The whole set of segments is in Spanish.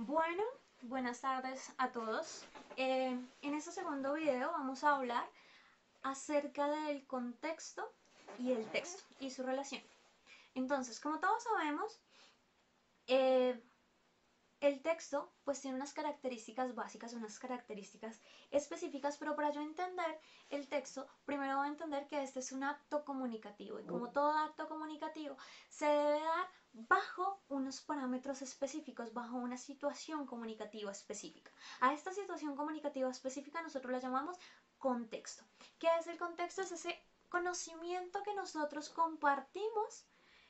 Bueno, buenas tardes a todos. En este segundo video vamos a hablar acerca del contexto y el texto y su relación. Entonces, como todos sabemos, eh, el texto pues tiene unas características básicas, unas características específicas, pero para yo entender el texto, primero voy a entender que este es un acto comunicativo y como todo acto comunicativo se debe dar bajo unos parámetros específicos, bajo una situación comunicativa específica. A esta situación comunicativa específica nosotros la llamamos contexto. ¿Qué es el contexto? Es ese conocimiento que nosotros compartimos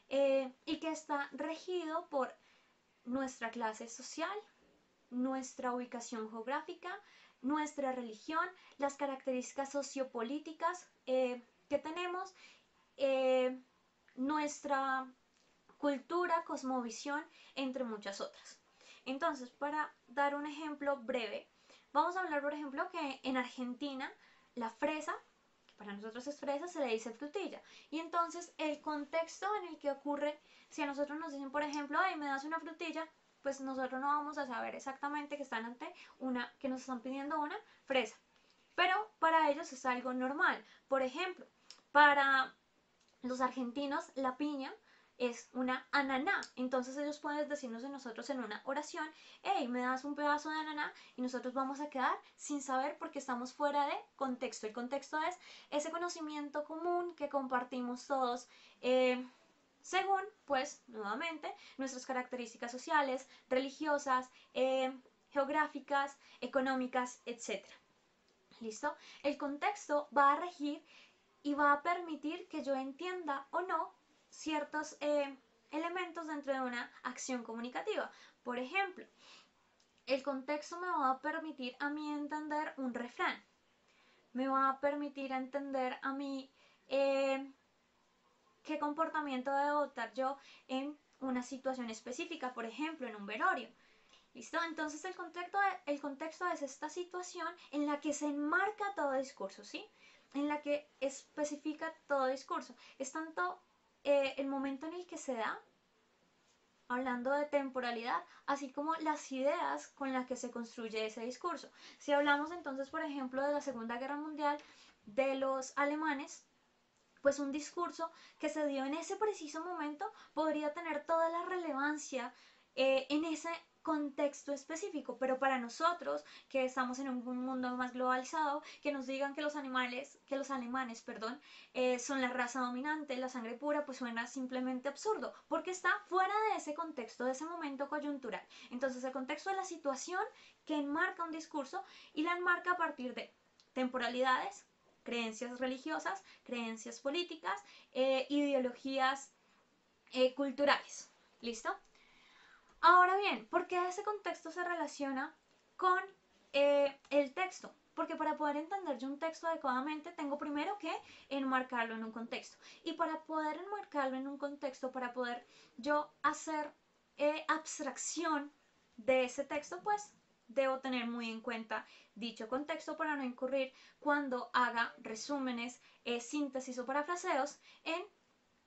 y que está regido por nuestra clase social, nuestra ubicación geográfica, nuestra religión, las características sociopolíticas que tenemos, eh, nuestra cultura, cosmovisión, entre muchas otras. Entonces, para dar un ejemplo breve, vamos a hablar, por ejemplo, que en Argentina la fresa, que para nosotros es fresa, se le dice frutilla. Y entonces el contexto en el que ocurre, si a nosotros nos dicen, por ejemplo, hey, me das una frutilla, pues nosotros no vamos a saber exactamente que están ante una, que nos están pidiendo una fresa. Pero para ellos es algo normal. Por ejemplo, para los argentinos la piña es una ananá. Entonces ellos pueden decirnos a nosotros en una oración, hey, me das un pedazo de ananá y nosotros vamos a quedar sin saber porque estamos fuera de contexto. El contexto es ese conocimiento común que compartimos todos. Según, pues, nuevamente, nuestras características sociales, religiosas, geográficas, económicas, etc. ¿Listo? El contexto va a regir y va a permitir que yo entienda o no ciertos elementos dentro de una acción comunicativa. Por ejemplo, el contexto me va a permitir a mí entender un refrán, me va a permitir entender a mí qué comportamiento debo adoptar yo en una situación específica, por ejemplo, en un velorio. ¿Listo? Entonces el contexto es esta situación en la que se enmarca todo discurso, ¿sí? En la que especifica todo discurso. Es tanto el momento en el que se da, hablando de temporalidad, así como las ideas con las que se construye ese discurso. Si hablamos entonces, por ejemplo, de la Segunda Guerra Mundial, de los alemanes, pues un discurso que se dio en ese preciso momento podría tener toda la relevancia en ese contexto específico, pero para nosotros que estamos en un mundo más globalizado, que nos digan que los alemanes, perdón, son la raza dominante, la sangre pura, pues suena simplemente absurdo, porque está fuera de ese contexto, de ese momento coyuntural. Entonces el contexto es la situación que enmarca un discurso y la enmarca a partir de temporalidades, creencias religiosas, creencias políticas, ideologías culturales. ¿Listo? Ahora bien, ¿por qué ese contexto se relaciona con el texto? Porque para poder entender yo un texto adecuadamente tengo primero que enmarcarlo en un contexto. Y para poder enmarcarlo en un contexto, para poder yo hacer abstracción de ese texto, pues debo tener muy en cuenta dicho contexto para no incurrir cuando haga resúmenes, síntesis o parafraseos en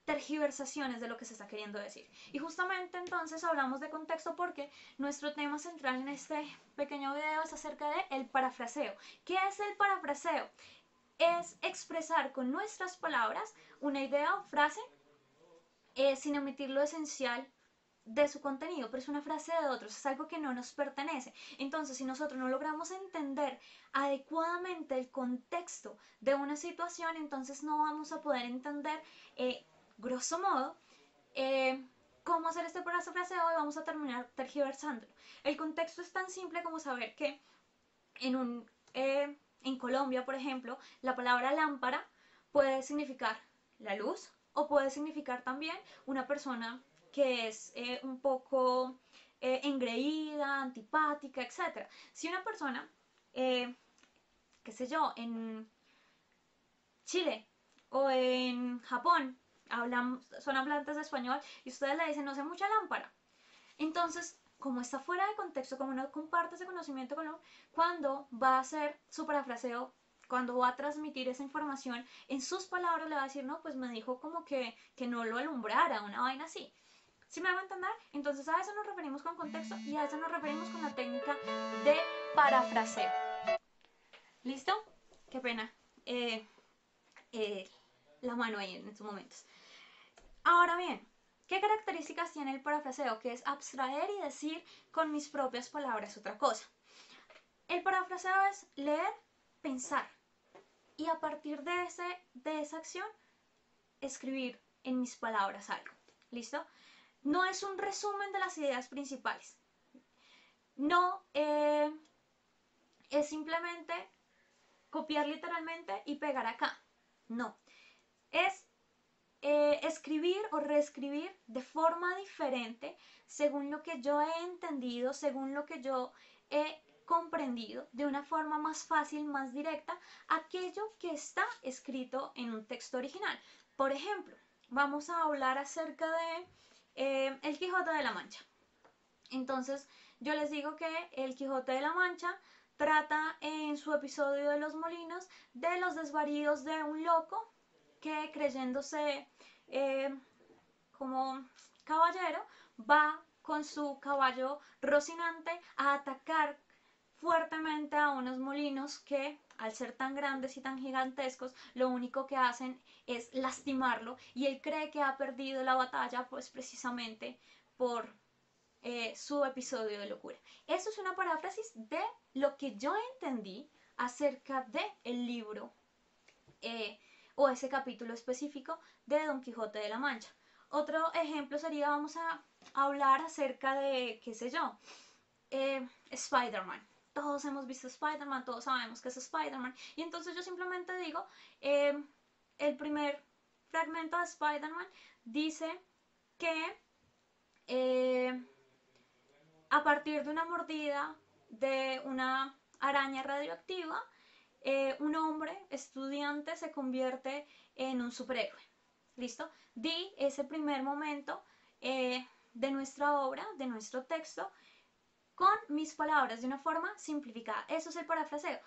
tergiversaciones de lo que se está queriendo decir. Y justamente entonces hablamos de contexto porque nuestro tema central en este pequeño video es acerca de el parafraseo. ¿Qué es el parafraseo? Es expresar con nuestras palabras una idea o frase sin omitir lo esencial de su contenido, pero es una frase de otros, es algo que no nos pertenece. Entonces, si nosotros no logramos entender adecuadamente el contexto de una situación, entonces no vamos a poder entender, grosso modo, cómo hacer este parafraseo y vamos a terminar tergiversándolo. El contexto es tan simple como saber que en Colombia, por ejemplo, la palabra lámpara puede significar la luz o puede significar también una persona que es un poco engreída, antipática, etc. Si una persona, qué sé yo, en Chile o en Japón son hablantes de español y ustedes le dicen no sé mucha lámpara, entonces como está fuera de contexto, como no comparte ese conocimiento con cuando va a hacer su parafraseo, cuando va a transmitir esa información, en sus palabras le va a decir, no, pues me dijo como que no lo alumbrara, una vaina así. ¿Sí me hago entender? Entonces a eso nos referimos con contexto y a eso nos referimos con la técnica de parafraseo. ¿Listo? Qué pena. La mano ahí en estos momentos. Ahora bien, ¿qué características tiene el parafraseo? Que es abstraer y decir con mis propias palabras otra cosa. El parafraseo es leer, pensar y a partir de esa acción escribir en mis palabras algo. ¿Listo? No es un resumen de las ideas principales. No es simplemente copiar literalmente y pegar acá. No. Es escribir o reescribir de forma diferente según lo que yo he entendido, según lo que yo he comprendido, de una forma más fácil, más directa, aquello que está escrito en un texto original. Por ejemplo, vamos a hablar acerca de El Quijote de la Mancha. Entonces, yo les digo que El Quijote de la Mancha trata en su episodio de Los Molinos de los desvaríos de un loco que creyéndose como caballero va con su caballo Rocinante a atacar fuertemente a unos molinos que al ser tan grandes y tan gigantescos lo único que hacen es lastimarlo y él cree que ha perdido la batalla pues precisamente por su episodio de locura. Eso es una paráfrasis de lo que yo entendí acerca del libro o ese capítulo específico de Don Quijote de la Mancha. Otro ejemplo sería, vamos a hablar acerca de, qué sé yo, Spider-Man. Todos hemos visto Spider-Man, todos sabemos que es Spider-Man. Y entonces yo simplemente digo, el primer fragmento de Spider-Man dice que a partir de una mordida de una araña radioactiva, un hombre estudiante se convierte en un superhéroe. ¿Listo? Di ese primer momento de nuestra obra, de nuestro texto, con mis palabras de una forma simplificada. Eso es el parafraseo.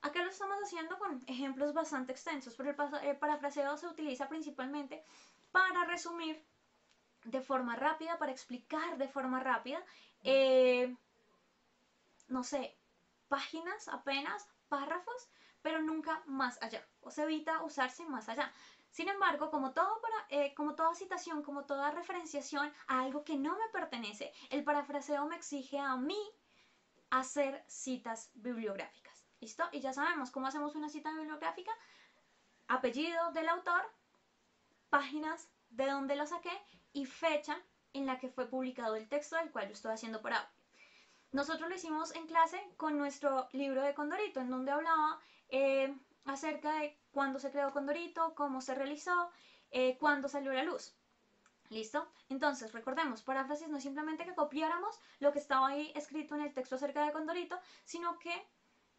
Acá lo estamos haciendo con ejemplos bastante extensos, pero el parafraseo se utiliza principalmente para resumir de forma rápida, para explicar de forma rápida, no sé, páginas apenas, párrafos, pero nunca más allá. O se evita usarse más allá. Sin embargo, como toda citación, como toda referenciación a algo que no me pertenece, el parafraseo me exige a mí hacer citas bibliográficas. ¿Listo? Y ya sabemos cómo hacemos una cita bibliográfica. Apellido del autor, páginas de donde lo saqué y fecha en la que fue publicado el texto del cual yo estoy haciendo por audio. Nosotros lo hicimos en clase con nuestro libro de Condorito, en donde hablaba acerca de cuándo se creó Condorito, cómo se realizó, cuándo salió a la luz. ¿Listo? Entonces, recordemos, paráfrasis no es simplemente que copiáramos lo que estaba ahí escrito en el texto acerca de Condorito, sino que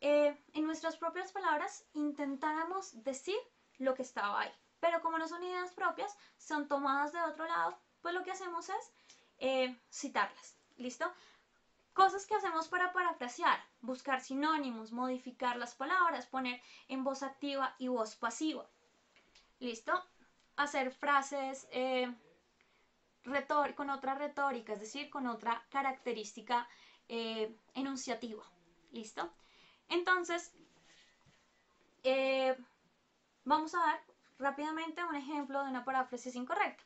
en nuestras propias palabras intentáramos decir lo que estaba ahí. Pero como no son ideas propias, son tomadas de otro lado, pues lo que hacemos es citarlas. ¿Listo? Cosas que hacemos para parafrasear, buscar sinónimos, modificar las palabras, poner en voz activa y voz pasiva. ¿Listo? Hacer frases con otra retórica, es decir, con otra característica enunciativa. ¿Listo? Entonces, vamos a dar rápidamente un ejemplo de una paráfrasis incorrecta.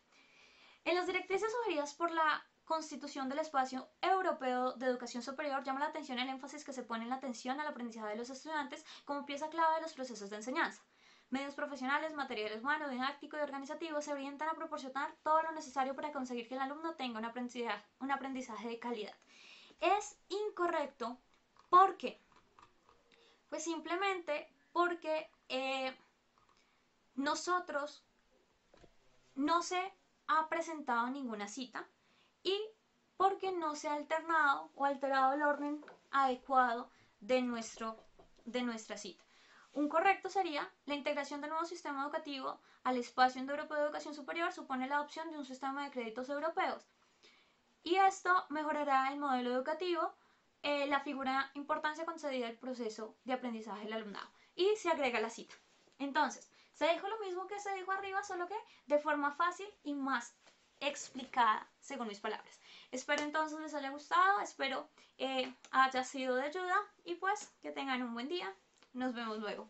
En las directrices sugeridas por la Constitución del Espacio Europeo de Educación Superior llama la atención el énfasis que se pone en la atención al aprendizaje de los estudiantes como pieza clave de los procesos de enseñanza. Medios profesionales, materiales humanos, didáctico y organizativo se orientan a proporcionar todo lo necesario para conseguir que el alumno tenga un aprendizaje de calidad. Es incorrecto porque, pues simplemente porque nosotros no se ha presentado ninguna cita y porque no se ha alternado o alterado el orden adecuado de nuestra cita. Un correcto sería: la integración del nuevo sistema educativo al espacio europeo de educación superior supone la adopción de un sistema de créditos europeos. Y esto mejorará el modelo educativo, la figura importancia concedida al proceso de aprendizaje del alumnado. Y se agrega la cita. Entonces, se dijo lo mismo que se dijo arriba, solo que de forma fácil y más explicada según mis palabras. Espero entonces les haya gustado, espero haya sido de ayuda y pues que tengan un buen día. Nos vemos luego.